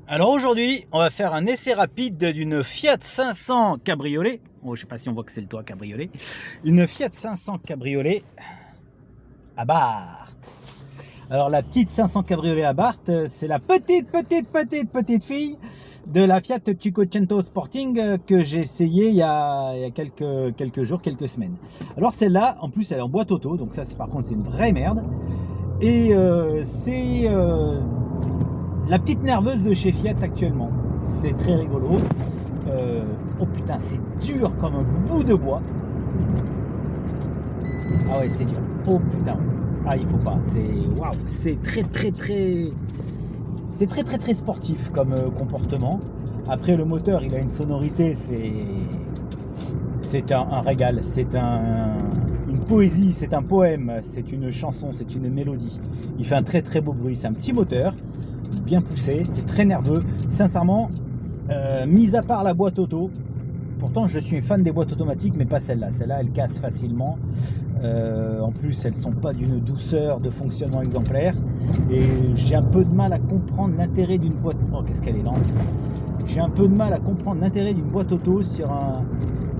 Alors aujourd'hui, on va faire un essai rapide d'une Fiat 500 cabriolet. Oh, je sais pas si on voit que c'est le toit cabriolet. Une Fiat 500 cabriolet Abarth. Alors la petite 500 cabriolet Abarth, c'est la petite fille de la Fiat Cinquecento Sporting que j'ai essayé il y a quelques jours, quelques semaines. Alors celle-là, en plus, elle est en boîte auto, donc ça, par contre, c'est une vraie merde. Et c'est la petite nerveuse de chez Fiat actuellement. C'est très rigolo. Oh putain, c'est dur comme un bout de bois. Ah ouais, c'est dur. Oh putain. Ah, il faut pas. C'est waouh. C'est très sportif comme comportement. Après, le moteur, il a une sonorité. C'est un régal. C'est une poésie. C'est un poème. C'est une chanson. C'est une mélodie. Il fait un très beau bruit. C'est un petit moteur, bien poussé, c'est très nerveux. Sincèrement, mis à part la boîte auto, pourtant je suis fan des boîtes automatiques, mais pas celle-là. Celle-là, elle casse facilement. En plus, elles sont pas d'une douceur de fonctionnement exemplaire. Et j'ai un peu de mal à comprendre l'intérêt d'une boîte. Oh, qu'est-ce qu'elle est lente. J'ai un peu de mal à comprendre l'intérêt d'une boîte auto sur un.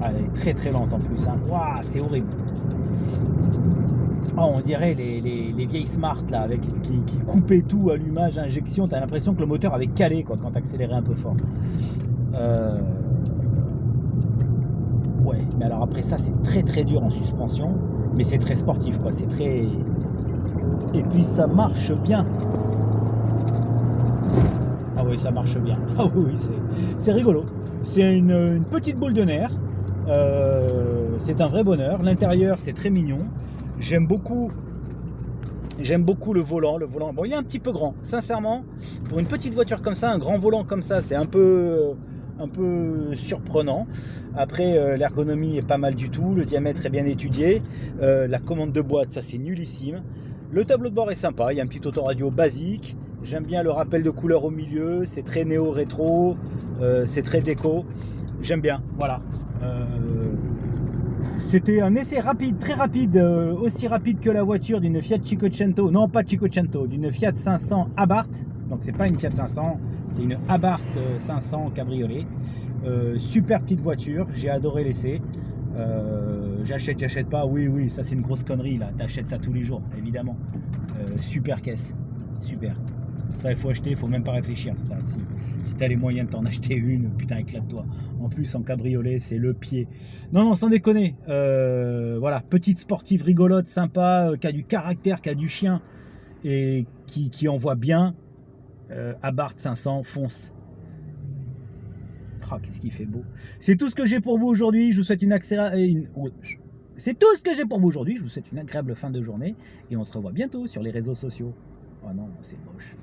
Ah, elle est très lente en plus. Hein. Waouh, c'est horrible. Oh, on dirait les vieilles Smart là, avec qui coupaient tout, allumage, injection. T'as l'impression que le moteur avait calé quoi, quand t'accélérais un peu fort. Ouais, mais alors après ça, c'est très dur en suspension, mais c'est très sportif quoi. C'est très. Et puis ça marche bien. Ah oui, ça marche bien. Ah oui, c'est rigolo. C'est une petite boule de nerfs. C'est un vrai bonheur. L'intérieur, c'est très mignon. J'aime beaucoup le volant. Bon, il est un petit peu grand. Sincèrement, pour une petite voiture comme ça, un grand volant comme ça, c'est un peu surprenant. Après, l'ergonomie est pas mal du tout. Le diamètre est bien étudié. La commande de boîte, ça c'est nullissime. Le tableau de bord est sympa. Il y a un petit autoradio basique. J'aime bien le rappel de couleur au milieu. C'est très néo-rétro. C'est très déco. J'aime bien. Voilà. C'était un essai rapide, très rapide, aussi rapide que la voiture d'une Fiat Cinquecento, non pas Cinquecento, d'une Fiat 500 Abarth. Donc c'est pas une Fiat 500, c'est une Abarth 500 cabriolet. Super petite voiture, j'ai adoré l'essai. J'achète pas, oui, ça c'est une grosse connerie là, t'achètes ça tous les jours, évidemment. Super caisse, super. Ça, il faut acheter, il faut même pas réfléchir. Ça, si t'as les moyens de t'en acheter une, putain, éclate-toi. En plus, en cabriolet, c'est le pied. Non, sans déconner. Voilà, petite sportive rigolote, sympa, qui a du caractère, qui a du chien et qui envoie bien. Abarth 500, fonce. Oh, qu'est-ce qu'il fait beau. C'est tout ce que j'ai pour vous aujourd'hui. Je vous souhaite C'est tout ce que j'ai pour vous aujourd'hui. Je vous souhaite une agréable fin de journée et on se revoit bientôt sur les réseaux sociaux. Oh non, c'est moche.